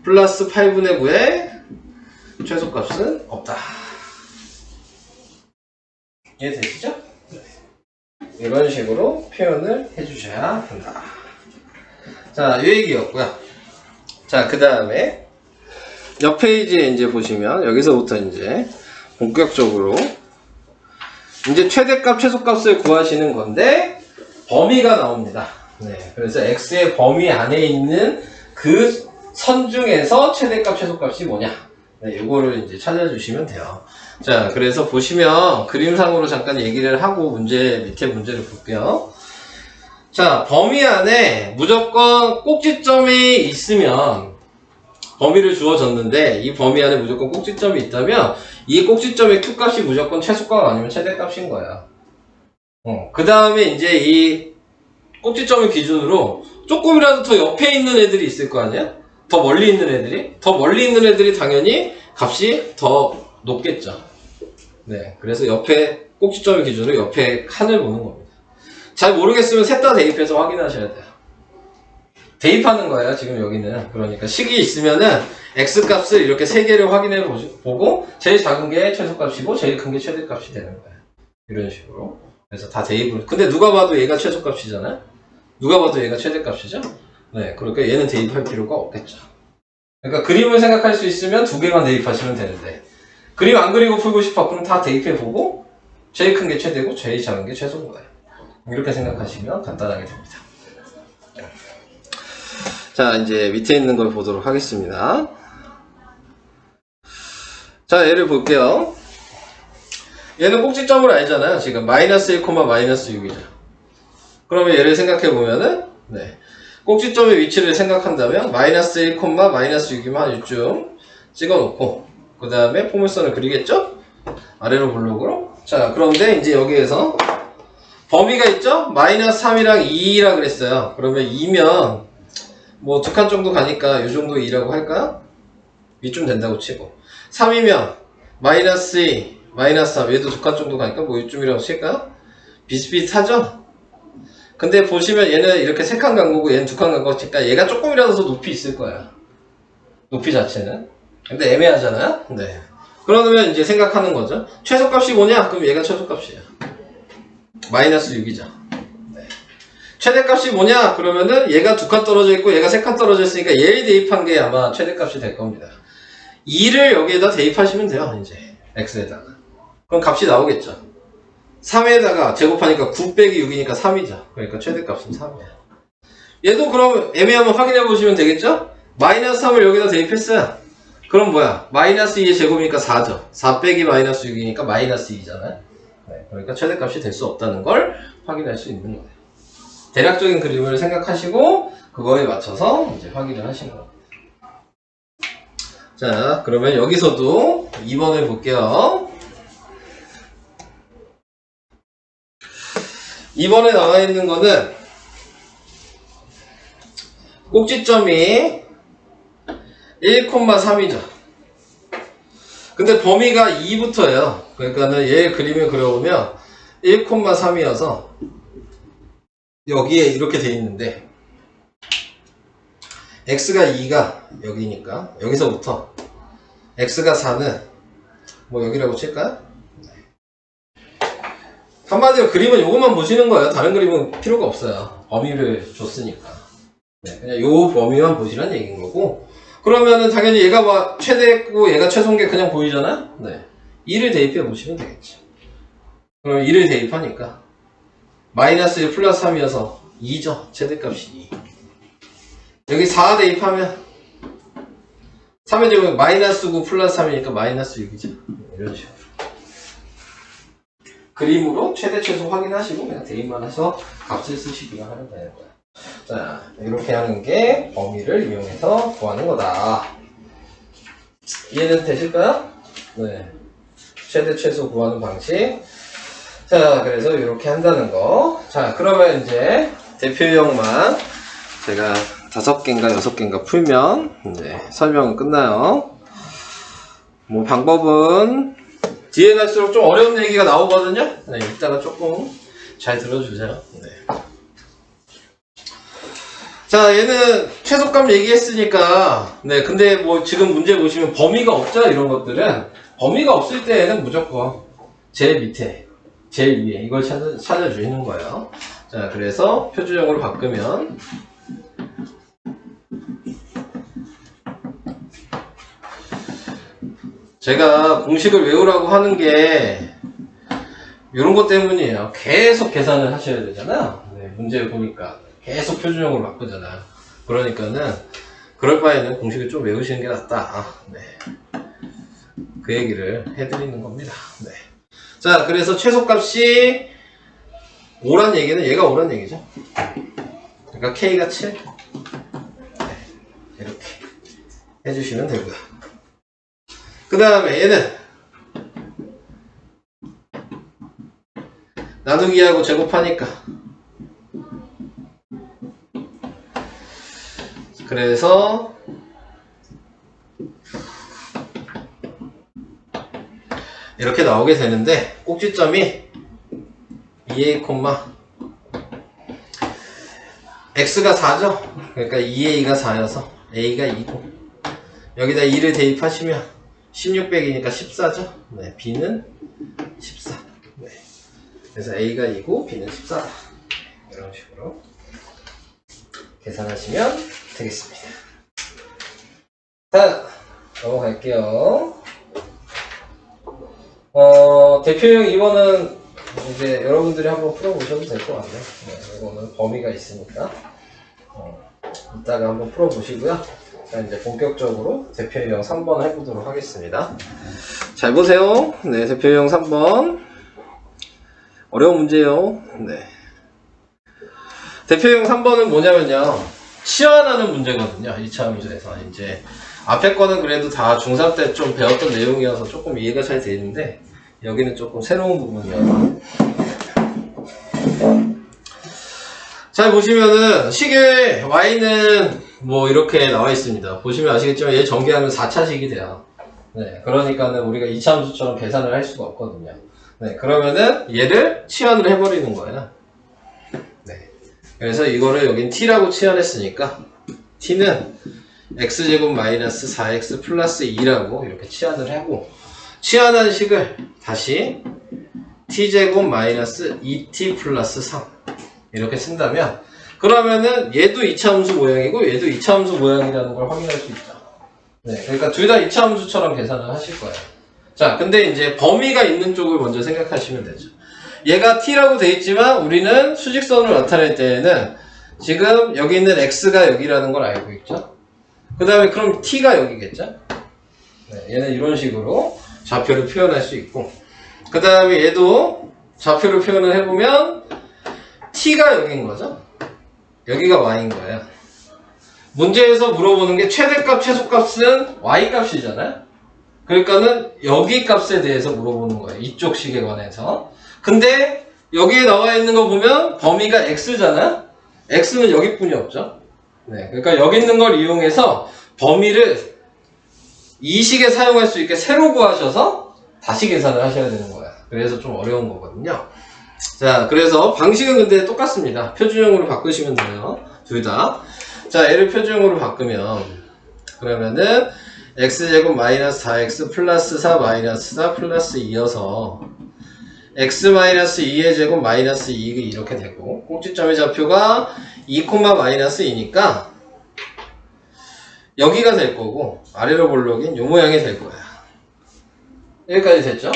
플러스 8분의 9에 최소값은 없다. 이해되시죠? 네. 이런 식으로 표현을 해주셔야 한다. 자, 이 얘기였고요. 자, 그 다음에 옆 페이지에 이제 보시면 여기서부터 이제 본격적으로 이제 최대값, 최소값을 구하시는 건데 범위가 나옵니다. 네, 그래서 x의 범위 안에 있는 그 선 중에서 최대값, 최소값이 뭐냐? 네, 요거를 이제 찾아주시면 돼요. 자, 그래서 보시면 그림상으로 잠깐 얘기를 하고 밑에 문제를 볼게요. 자, 범위 안에 무조건 꼭지점이 있으면 범위를 주어졌는데 이 범위 안에 무조건 꼭지점이 있다면 이 꼭지점의 Q값이 무조건 최소값 아니면 최대값인 거야. 그 다음에 이제 이 꼭지점을 기준으로 조금이라도 더 옆에 있는 애들이 있을 거 아니야? 더 멀리 있는 애들이? 더 멀리 있는 애들이 당연히 값이 더 높겠죠. 네, 그래서 옆에 꼭지점을 기준으로 옆에 칸을 보는 겁니다. 잘 모르겠으면 셋 다 대입해서 확인하셔야 돼요. 대입하는 거예요, 지금 여기는. 그러니까 식이 있으면은 x값을 이렇게 세 개를 확인해 보고 제일 작은 게 최소값이고 제일 큰 게 최대값이 되는 거예요. 이런 식으로. 그래서 다 대입을. 근데 누가 봐도 얘가 최소값이잖아요? 누가 봐도 얘가 최대값이죠? 네, 그러니까 얘는 대입할 필요가 없겠죠. 그러니까 그림을 생각할 수 있으면 두 개만 대입하시면 되는데 그림 안 그리고 풀고 싶어 그럼 다 대입해 보고 제일 큰 게 최대고 제일 작은 게 최소인 거예요. 이렇게 생각하시면 간단하게 됩니다. 자, 이제 밑에 있는 걸 보도록 하겠습니다. 자, 얘를 볼게요. 얘는 꼭지점을 알잖아요. 지금 마이너스 1, 마이너스 6이죠. 그러면 얘를 생각해 보면은 네. 꼭지점의 위치를 생각한다면 마이너스 1, 마이너스 6이면 한 이쯤 찍어놓고 그 다음에 포물선을 그리겠죠? 아래로 블록으로. 자, 그런데 이제 여기에서 범위가 있죠? 마이너스 3이랑 2라 그랬어요. 그러면 2면 뭐 두 칸 정도 가니까 이 정도 2라고 할까요? 이쯤 된다고 치고 3이면 마이너스 2, 마이너스 3 얘도 두 칸 정도 가니까 뭐 이쯤이라고 칠까요? 비슷비슷하죠? 근데 보시면 얘는 이렇게 세 칸 간 거고 얘는 두 칸 간 거니까 얘가 조금이라도 더 높이 있을 거야. 높이 자체는. 근데 애매하잖아요? 네. 그러면 이제 생각하는 거죠. 최소값이 뭐냐? 그럼 얘가 최소값이에요. 마이너스 6이죠. 네. 최대값이 뭐냐? 그러면은 얘가 두 칸 떨어져 있고 얘가 세 칸 떨어져 있으니까 얘를 대입한 게 아마 최대값이 될 겁니다. 2를 여기에다 대입하시면 돼요. 이제 x에다가. 그럼 값이 나오겠죠. 3에다가 제곱하니까 9 빼기 6이니까 3이죠. 그러니까 최대값은 3이야. 얘도 그럼 애매하면 확인해 보시면 되겠죠? 마이너스 3을 여기다 대입했어요. 그럼 뭐야? 마이너스 2의 제곱이니까 4죠. 4 빼기 마이너스 6이니까 마이너스 2잖아요. 네, 그러니까 최대값이 될 수 없다는 걸 확인할 수 있는 거예요. 대략적인 그림을 생각하시고 그거에 맞춰서 이제 확인을 하시는 겁니다. 자, 그러면 여기서도 2번을 볼게요. 2번에 나와 있는 거는 꼭지점이 1,3이죠. 근데 범위가 2부터예요. 그러니까는 얘 그림을 그려보면 1,3이어서 여기에 이렇게 돼 있는데 x가 2가 여기니까 여기서부터 x가 4는 뭐 여기라고 칠까요? 한마디로 그림은 요것만 보시는 거예요. 다른 그림은 필요가 없어요. 범위를 줬으니까. 네, 그냥 요 범위만 보시라는 얘기인 거고. 그러면은 당연히 얘가 최대고 얘가 최소인 게 그냥 보이잖아요? 네. 2를 대입해 보시면 되겠죠. 그럼 2를 대입하니까 마이너스 1 플러스 3이어서 2죠. 최대값이 2. 여기 4 대입하면 3의 제곱은 마이너스 9 플러스 3이니까 마이너스 6이죠. 이런 식으로. 그림으로 최대 최소 확인하시고 그냥 대입만 해서 값을 쓰시기만 하면 되는 거예요. 자, 이렇게 하는 게 범위를 이용해서 구하는 거다. 이해는 되실까요? 네. 최대 최소 구하는 방식. 자, 그래서 이렇게 한다는 거. 자, 그러면 이제 대표형만 제가 5개인가 6개인가 풀면 이제 설명은 끝나요. 뭐 방법은 뒤에 갈수록 좀 어려운 얘기가 나오거든요. 네, 이따가 조금 잘 들어주세요. 네. 자, 얘는 최소값 얘기했으니까, 네, 근데 뭐 지금 문제 보시면 범위가 없죠, 이런 것들은. 범위가 없을 때에는 무조건 제일 밑에, 제일 위에 이걸 찾아주시는 거예요. 자, 그래서 표준형으로 바꾸면 제가 공식을 외우라고 하는 게 이런 것 때문이에요. 계속 계산을 하셔야 되잖아요. 네, 문제 보니까 계속 표준형으로 바꾸잖아요. 그러니까는 그럴 바에는 공식을 좀 외우시는 게 낫다. 네. 그 얘기를 해드리는 겁니다. 네. 자, 그래서 최소값이 5란 얘기는 얘가 5란 얘기죠. 그러니까 K가 7. 네. 이렇게 해주시면 되고요. 그 다음에 얘는 나누기하고 제곱하니까 그래서 이렇게 나오게 되는데 꼭지점이 2a, x가 4죠? 그러니까 2a가 4여서 a가 2고 여기다 2를 대입하시면 1600이니까 14죠? 네, b는 14. 네. 그래서 a가 2고 b는 14다. 이런 식으로 계산하시면 되겠습니다. 자, 넘어갈게요. 대표형 2번은 이제 여러분들이 한번 풀어보셔도 될 것 같네요. 네, 이거는 범위가 있으니까 이따가 한번 풀어보시고요. 자, 이제 본격적으로 대표형 3번 해보도록 하겠습니다. 잘 보세요. 네, 대표형 3번 어려운 문제예요. 네. 대표형 3번은 뭐냐면요, 치환하는 문제거든요. 2차 함수에서. 이제 앞에 거는 그래도 다 중3 때 좀 배웠던 내용이어서 조금 이해가 잘 되는데 여기는 조금 새로운 부분이어서. 잘 보시면은 식의 y는 뭐 이렇게 나와 있습니다. 보시면 아시겠지만 얘 전개하면 4차식이 돼요. 네, 그러니까는 우리가 2차 함수처럼 계산을 할 수가 없거든요. 네, 그러면은 얘를 치환을 해버리는 거예요. 네, 그래서 이거를 여긴 t라고 치환했으니까 t는 x제곱 마이너스 4x 플러스 2라고 이렇게 치환을 하고, 치환한 식을 다시 t제곱 마이너스 2t 플러스 3 이렇게 쓴다면, 그러면은 얘도 2차 함수 모양이고 얘도 2차 함수 모양이라는 걸 확인할 수 있죠. 네, 그러니까 둘 다 2차 함수처럼 계산을 하실 거예요. 자, 근데 이제 범위가 있는 쪽을 먼저 생각하시면 되죠. 얘가 t라고 돼 있지만 우리는 수직선으로 나타낼 때에는 지금 여기 있는 x가 여기라는 걸 알고 있죠. 그 다음에 그럼 t가 여기겠죠. 네, 얘는 이런 식으로 좌표를 표현할 수 있고, 그 다음에 얘도 좌표를 표현을 해보면 t가 여기인 거죠. 여기가 y인 거예요. 문제에서 물어보는 게 최대값, 최소값은 y값이잖아요. 그러니까는 여기 값에 대해서 물어보는 거예요. 이쪽 식에 관해서. 근데 여기에 나와 있는 거 보면 범위가 x잖아요. x는 여기뿐이 없죠. 네, 그러니까 여기 있는 걸 이용해서 범위를 이 식에 사용할 수 있게 새로 구하셔서 다시 계산을 하셔야 되는 거예요. 그래서 좀 어려운 거거든요. 자, 그래서 방식은 근데 똑같습니다. 표준형으로 바꾸시면 돼요. 둘 다. 자, 얘를 표준형으로 바꾸면 그러면은 x제곱 마이너스 4x 플러스 4 마이너스 4 플러스 2여서 x 마이너스 2의 제곱 마이너스 2 이렇게 되고, 꼭지점의 좌표가 2, 마이너스 2니까 여기가 될 거고 아래로 볼록인 요 모양이 될 거야. 여기까지 됐죠?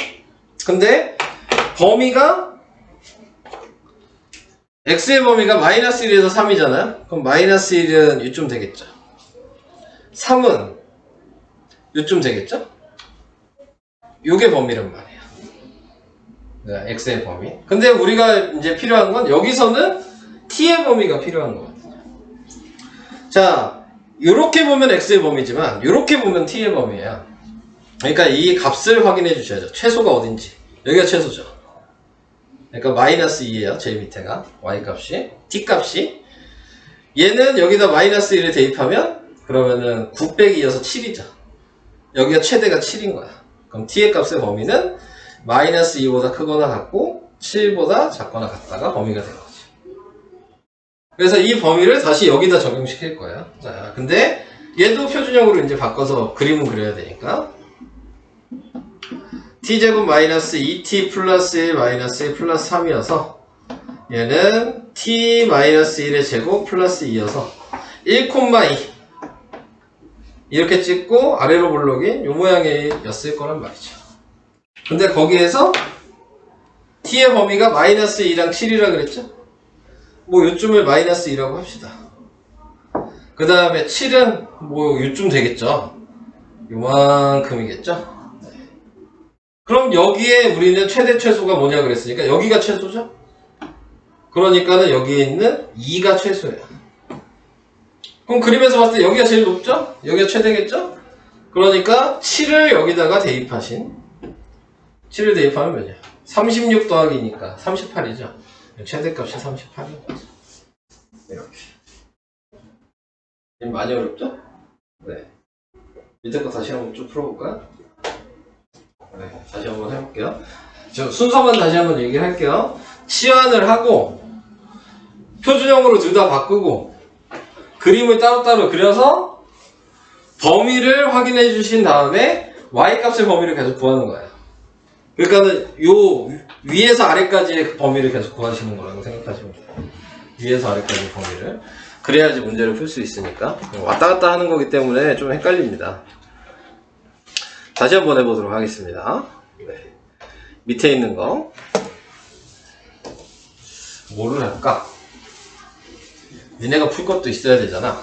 근데 범위가 x의 범위가 마이너스 1에서 3이잖아요. 그럼 마이너스 1은 요쯤 되겠죠. 3은 요쯤 되겠죠? 요게 범위란 말이에요. 네, x의 범위. 근데 우리가 이제 필요한 건 여기서는 t의 범위가 필요한 거거든요. 자, 요렇게 보면 x의 범위지만 요렇게 보면 t의 범위예요. 그러니까 이 값을 확인해 주셔야죠. 최소가 어딘지. 여기가 최소죠. 그러니까 마이너스 2예요. 제일 밑에가 y값이, t값이. 얘는 여기다 마이너스 1을 대입하면 그러면은 9 빼기 2여서 7이죠. 여기가 최대가 7인 거야. 그럼 t의 값의 범위는 마이너스 2보다 크거나 같고 7보다 작거나 같다가 범위가 되는 거지. 그래서 이 범위를 다시 여기다 적용시킬 거예요. 자, 근데 얘도 표준형으로 이제 바꿔서 그림은 그려야 되니까 t제곱 마이너스 2t 플러스 1 마이너스 1 플러스 3이어서 얘는 t 마이너스 1의 제곱 플러스 2여서 1, 2 이렇게 찍고 아래로 볼록인 요 모양이었을 거란 말이죠. 근데 거기에서 t의 범위가 마이너스 2랑 7이라 그랬죠? 뭐 요쯤을 마이너스 2라고 합시다. 그 다음에 7은 뭐 요쯤 되겠죠? 요만큼이겠죠? 그럼 여기에 우리는 최대 최소가 뭐냐 그랬으니까 여기가 최소죠? 그러니까는 여기에 있는 2가 최소예요. 그럼 그림에서 봤을 때 여기가 제일 높죠? 여기가 최대겠죠? 그러니까 7을 여기다가 대입하신 7을 대입하면 몇이야? 36 더하기니까 38이죠? 최대값이 38인 거죠. 이렇게. 많이 어렵죠? 네. 밑에 거 다시 한번 쭉 풀어볼까요? 네, 다시 한번 해볼게요. 저 순서만 다시 한번 얘기를 할게요. 치환을 하고 표준형으로 둘 다 바꾸고 그림을 따로따로 그려서 범위를 확인해 주신 다음에 y값의 범위를 계속 구하는 거예요. 그러니까는 요 위에서 아래까지의 범위를 계속 구하시는 거라고 생각하시면 돼요. 위에서 아래까지의 범위를. 그래야지 문제를 풀 수 있으니까. 왔다 갔다 하는 거기 때문에 좀 헷갈립니다. 다시 한번 해보도록 하겠습니다. 네. 밑에 있는 거 뭐를 할까? 니네가 풀 것도 있어야 되잖아.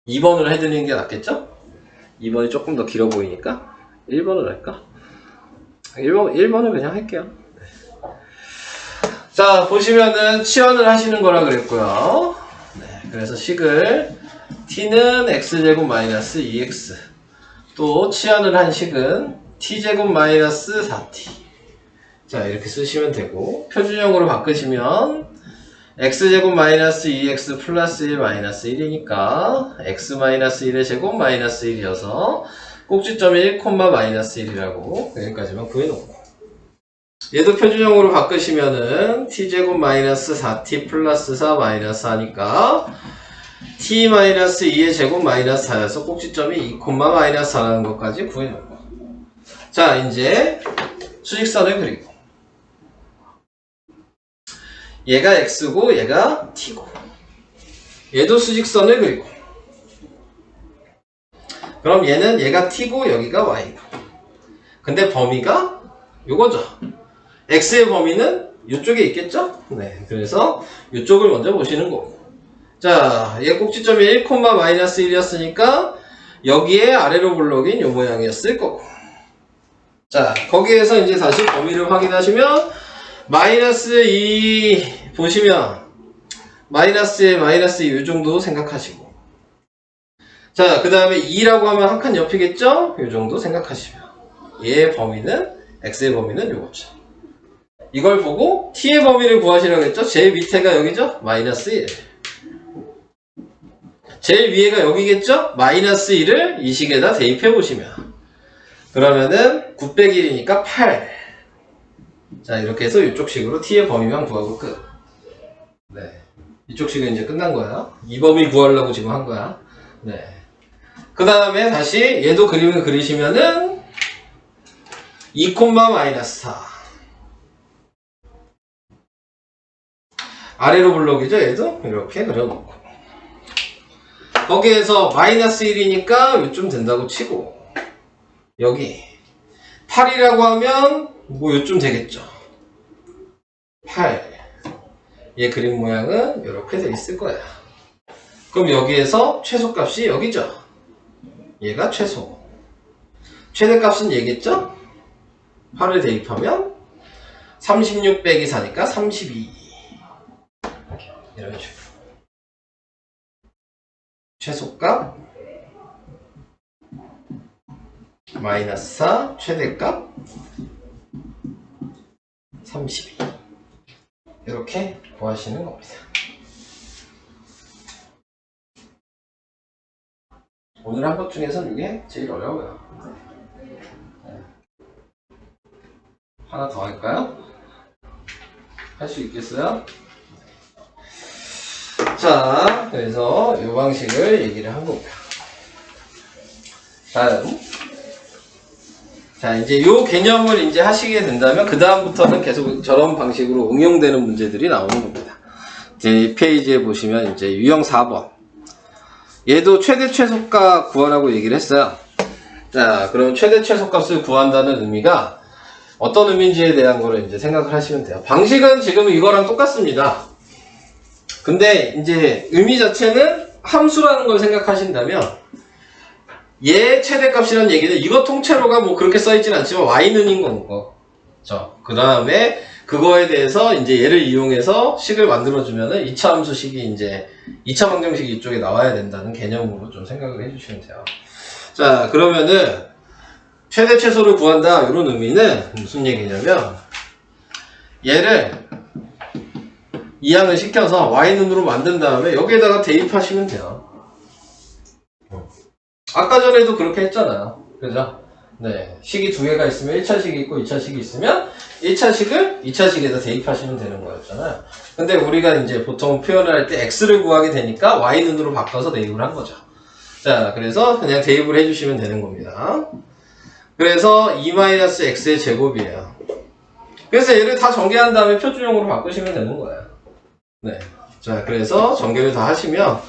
2번을 해드리는 게 낫겠죠? 2번이 조금 더 길어 보이니까 1번을 할까? 1번을 그냥 할게요. 네. 자, 보시면은 치환을 하시는 거라 그랬고요. 네, 그래서 식을 t는 x제곱 마이너스 2x 또 치환을 한 식은 t제곱 마이너스 4t. 자, 이렇게 쓰시면 되고 표준형으로 바꾸시면 x제곱 마이너스 2x 플러스 1 마이너스 1이니까 x 마이너스 1의 제곱 마이너스 1이어서 꼭지점이 1, 마이너스 1이라고 여기까지만 구해놓고 얘도 표준형으로 바꾸시면은 t제곱 마이너스 4t 플러스 4 마이너스 4니까 t 마이너스 2의 제곱 마이너스 4여서 꼭지점이 2, 마이너스 4라는 것까지 구해놓고 자, 이제 수직선을 그리고 얘가 x고 얘가 t고 얘도 수직선을 그리고 그럼 얘는 얘가 t고 여기가 y고 근데 범위가 요거죠. x의 범위는 이쪽에 있겠죠? 네, 그래서 이쪽을 먼저 보시는 거고 자, 얘 꼭지점이 1, 마이너스 1이었으니까 여기에 아래로 볼록인 요 모양이었을 거고 자, 거기에서 이제 다시 범위를 확인하시면 마이너스 2 보시면 마이너스에 마이너스 2 정도 생각하시고 자, 그 다음에 2라고 하면 한 칸 옆이겠죠? 이 정도 생각하시면 얘의 범위는 x의 범위는 요거죠. 이걸 보고 t의 범위를 구하시라고 했죠? 제일 밑에가 여기죠? 마이너스 1 제일 위에가 여기겠죠? 마이너스 1을 이 식에다 대입해 보시면 그러면은 9 빼기 1이니까 8 자, 이렇게 해서 이쪽 식으로 t의 범위만 구하고 끝. 네. 이쪽 식은 이제 끝난 거야. 이 범위 구하려고 지금 한 거야. 네. 그 다음에 다시 얘도 그림을 그리시면은 2, 마이너스 4. 아래로 블록이죠, 얘도? 이렇게 그려놓고. 거기에서 마이너스 1이니까 요쯤 된다고 치고, 여기 8이라고 하면 뭐 요쯤 되겠죠. 8. 얘 그림 모양은 이렇게 돼 있을 거야. 그럼 여기에서 최소값이 여기죠. 얘가 최소. 최대값은 얘겠죠? 8을 대입하면 36 빼기 4니까 32. 이런 식으로. 최소값 마이너스 4, 최대값 32. 이렇게 구하시는 겁니다. 오늘 한 것 중에서는 이게 제일 어려워요. 하나 더 할까요? 할 수 있겠어요? 자, 그래서 이 방식을 얘기를 한 겁니다. 다음. 자, 이제 요 개념을 이제 하시게 된다면, 그 다음부터는 계속 저런 방식으로 응용되는 문제들이 나오는 겁니다. 이제 이 페이지에 보시면 이제 유형 4번. 얘도 최대 최소값 구하라고 얘기를 했어요. 자, 그럼 최대 최소값을 구한다는 의미가 어떤 의미인지에 대한 거를 이제 생각을 하시면 돼요. 방식은 지금 이거랑 똑같습니다. 근데 이제 의미 자체는 함수라는 걸 생각하신다면 얘 최대값이라는 얘기는 이거 통째로가 뭐 그렇게 써있진 않지만 y는인 거. 그 다음에 그거에 대해서 이제 얘를 이용해서 식을 만들어주면은 2차 함수식이 이제 2차 방정식이 이쪽에 나와야 된다는 개념으로 좀 생각을 해주시면 돼요. 자, 그러면은 최대 최소를 구한다 이런 의미는 무슨 얘기냐면 얘를 이항을 시켜서 y는으로 만든 다음에 여기에다가 대입하시면 돼요. 아까 전에도 그렇게 했잖아요. 그죠? 네. 식이 두 개가 있으면 1차식이 있고 2차식이 있으면 1차식을 2차식에다 대입하시면 되는 거였잖아요. 근데 우리가 이제 보통 표현을 할 때 x를 구하게 되니까 y는으로 바꿔서 대입을 한 거죠. 자, 그래서 그냥 대입을 해주시면 되는 겁니다. 그래서 2-x의 제곱이에요. 그래서 얘를 다 전개한 다음에 표준형으로 바꾸시면 되는 거예요. 네. 자, 그래서 전개를 다 하시면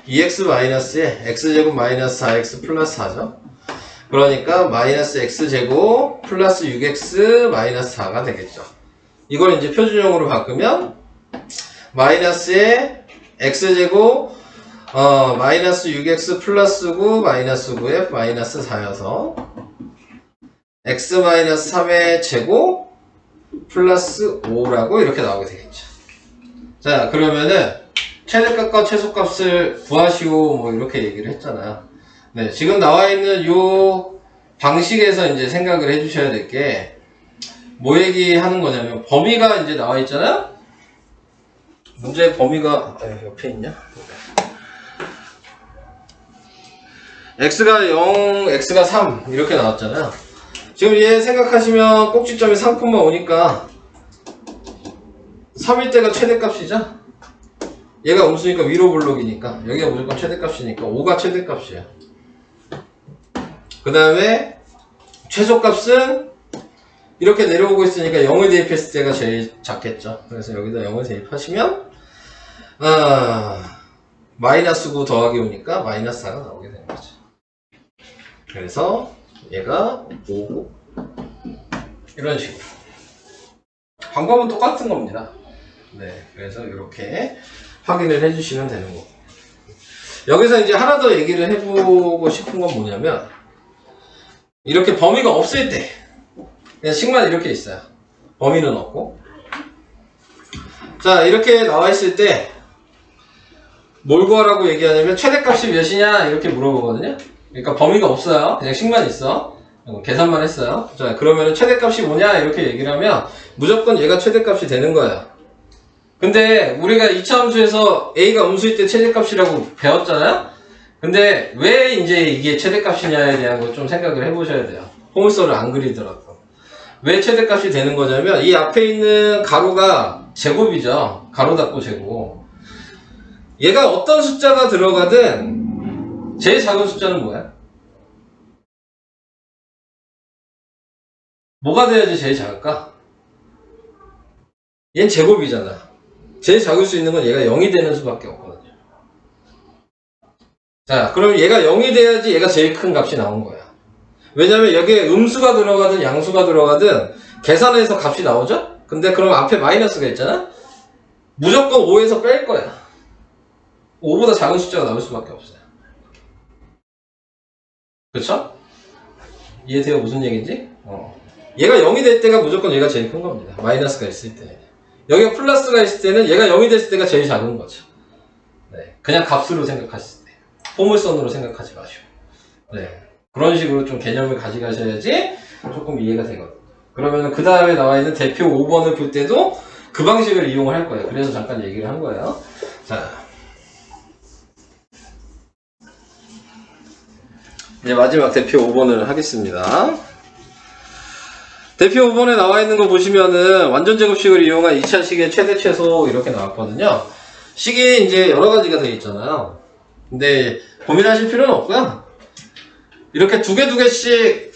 2x-에 x제곱 마이너스 4x 플러스 4죠. 그러니까 마이너스 x제곱 플러스 6x 마이너스 4가 되겠죠. 이걸 이제 표준형으로 바꾸면 마이너스에 x제곱 마이너스 6x 플러스 9 마이너스 9에 마이너스 4여서 x 마이너스 3의 제곱 플러스 5라고 이렇게 나오게 되겠죠. 자, 그러면은 최대값과 최소값을 구하시오 뭐 이렇게 얘기를 했잖아요. 네, 지금 나와 있는 요 방식에서 이제 생각을 해주셔야 될 게 뭐 얘기하는 거냐면 범위가 이제 나와 있잖아요. 문제의 범위가 옆에 있냐? x가 0, x가 3 이렇게 나왔잖아요. 지금 얘 생각하시면 꼭지점이 3,5니까 3일 때가 최대값이죠. 얘가 음수니까 위로 블록이니까 여기가 무조건 최대값이니까 5가 최대값이에요. 그 다음에 최소값은 이렇게 내려오고 있으니까 0을 대입했을 때가 제일 작겠죠. 그래서 여기다 0을 대입하시면 마이너스 9 더하기 5니까 마이너스 4가 나오게 되는 거죠. 그래서 얘가 5고 이런 식으로 방법은 똑같은 겁니다. 네, 그래서 이렇게 확인을 해주시면 되는 거고, 여기서 이제 하나 더 얘기를 해보고 싶은 건 뭐냐면 이렇게 범위가 없을 때 그냥 식만 이렇게 있어요. 범위는 없고. 자, 이렇게 나와 있을 때 뭘 구하라고 얘기하냐면 최대값이 몇이냐 이렇게 물어보거든요. 그러니까 범위가 없어요. 그냥 식만 있어. 계산만 했어요. 자, 그러면 최대값이 뭐냐 이렇게 얘기를 하면 무조건 얘가 최대값이 되는 거예요. 근데 우리가 2차 함수에서 a가 음수일 때 최대값이라고 배웠잖아요. 근데 왜 이제 이게 최대값이냐에 대한 걸 좀 생각을 해보셔야 돼요. 포물선을 안 그리더라도. 왜 최대값이 되는 거냐면 이 앞에 있는 가로가 제곱이죠. 가로 닫고 제곱. 얘가 어떤 숫자가 들어가든 제일 작은 숫자는 뭐야? 뭐가 돼야지 제일 작을까? 얘는 제곱이잖아. 제일 작을 수 있는 건 얘가 0이 되는 수밖에 없거든요. 자, 그럼 얘가 0이 돼야지 얘가 제일 큰 값이 나온 거야. 왜냐면 여기에 음수가 들어가든 양수가 들어가든 계산해서 값이 나오죠? 근데 그럼 앞에 마이너스가 있잖아? 무조건 5에서 뺄 거야. 5보다 작은 숫자가 나올 수밖에 없어요. 그쵸? 이해돼요? 무슨 얘기인지? 얘가 0이 될 때가 무조건 얘가 제일 큰 겁니다. 마이너스가 있을 때. 여기가 플러스가 있을 때는 얘가 0이 됐을 때가 제일 작은 거죠. 네, 그냥 값으로 생각하실 때. 포물선으로 생각하지 마시고. 네, 그런 식으로 좀 개념을 가져가셔야지 조금 이해가 되거든요. 그러면 그 다음에 나와 있는 대표 5번을 볼 때도 그 방식을 이용을 할 거예요. 그래서 잠깐 얘기를 한 거예요. 자, 이제 마지막 대표 5번을 하겠습니다. 대표 5번에 나와 있는 거 보시면은 완전 제곱식을 이용한 2차식의 최대 최소 이렇게 나왔거든요. 식이 이제 여러 가지가 되어 있잖아요. 근데 고민하실 필요는 없고요. 이렇게 두 개씩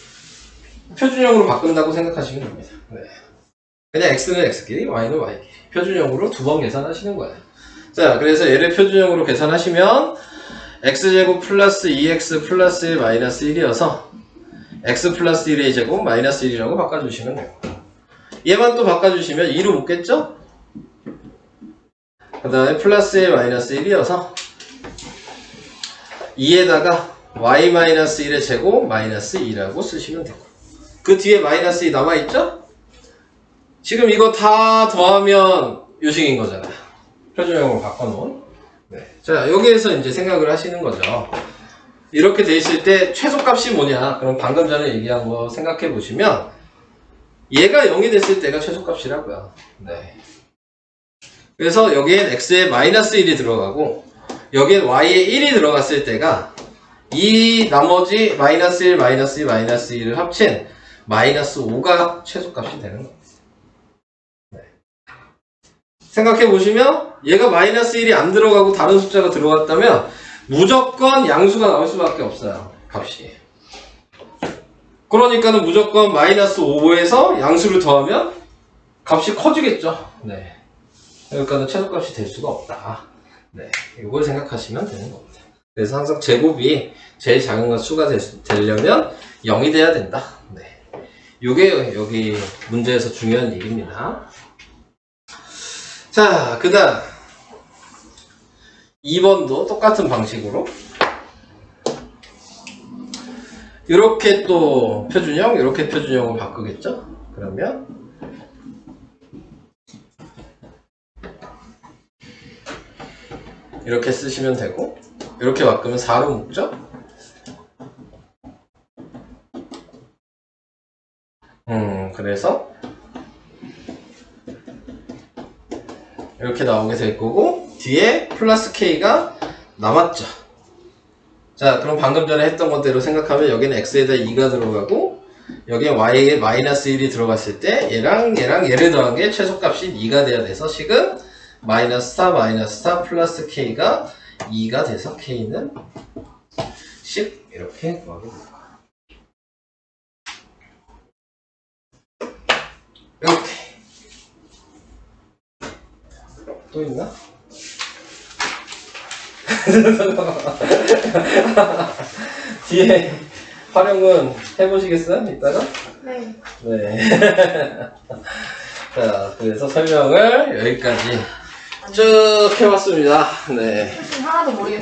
표준형으로 바꾼다고 생각하시면 됩니다. 네. 그냥 x는 x끼리, y는 y끼리 표준형으로 두 번 계산하시는 거예요. 자, 그래서 얘를 표준형으로 계산하시면 x제곱 플러스 2x 플러스 1 마이너스 1이어서 x 플러스 1의 제곱 마이너스 1이라고 바꿔주시면 돼요. 얘만 또 바꿔주시면 2로 묶겠죠? 그 다음에 플러스 1 마이너스 1이어서 2에다가 y 마이너스 1의 제곱 마이너스 2라고 쓰시면 되고, 그 뒤에 마이너스 2 남아있죠? 지금 이거 다 더하면 요식인 거잖아요. 표준형으로 바꿔놓은. 네. 자, 여기에서 이제 생각을 하시는 거죠. 이렇게 돼 있을 때 최소값이 뭐냐? 그럼 방금 전에 얘기한 거 생각해 보시면 얘가 0이 됐을 때가 최소값이라고요. 네. 그래서 여기엔 x에 마이너스 1이 들어가고 여기엔 y에 1이 들어갔을 때가 이 나머지 마이너스 1, 마이너스 2, 마이너스 2를 합친 마이너스 5가 최소값이 되는 겁니다. 네. 생각해 보시면 얘가 마이너스 1이 안 들어가고 다른 숫자가 들어갔다면 무조건 양수가 나올 수밖에 없어요. 값이. 그러니까는 무조건 마이너스 5에서 양수를 더하면 값이 커지겠죠. 네. 그러니까는 최소값이 될 수가 없다. 네. 이걸 생각하시면 되는 겁니다. 그래서 항상 제곱이 제일 작은 것 수가 되려면 0이 돼야 된다. 네. 이게 여기 문제에서 중요한 얘기입니다. 자, 그 다음 2번도 똑같은 방식으로 이렇게 또 표준형, 이렇게 표준형으로 바꾸겠죠? 그러면 이렇게 쓰시면 되고, 이렇게 바꾸면 4로 묶죠? 그래서 이렇게 나오게 될 거고, 뒤에 플러스 K가 남았죠. 자, 그럼 방금 전에 했던 것대로 생각하면 여기는 X에다 2가 들어가고 여기에 Y에 마이너스 1이 들어갔을 때 얘랑 얘를 더한 게 최소값이 2가 돼야 돼서 식은 마이너스 4 마이너스 4 플러스 K가 2가 돼서 K는 10 이렇게 구하게 됩니다. 이렇게 또 있나? 뒤에 활용은 해보시겠어요? 이따가? 네. 네. 자, 그래서 설명을 여기까지 쭉 해봤습니다. 네. 하나도 모르겠어요.